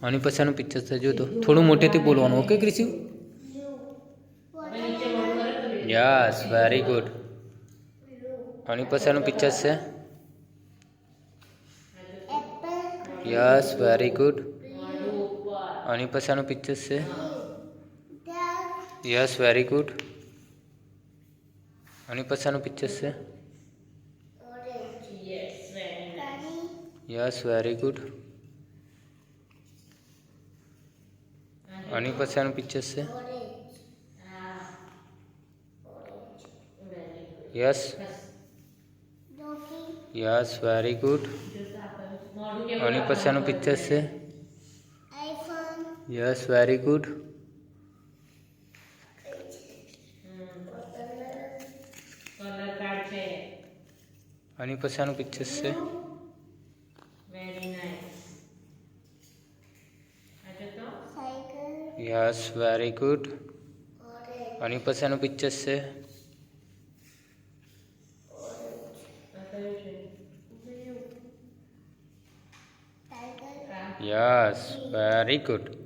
આની પછાનું પિક્ચર છે જો તો થોડું મોટેથી બોલવાનું okay Krishu yes very good આની પછાનું પિક્ચર છે યસ વેરી ગુડ આની પછાનું પિક્ચર છે યસ વેરી ગુડ આની પછાનું પિક્ચર છે યસ વેરી ગુડ આની પછાનું પિક્ચર છે યસ યસ વેરી ગુડ આની પછાનું પિક્ચર છે યસ વેરી ગુડ આની પછાનું પિક્ચર છે યસ વેરી ગુડ આની પછાનું પિક્ચર છે યસ વેરી ગુડ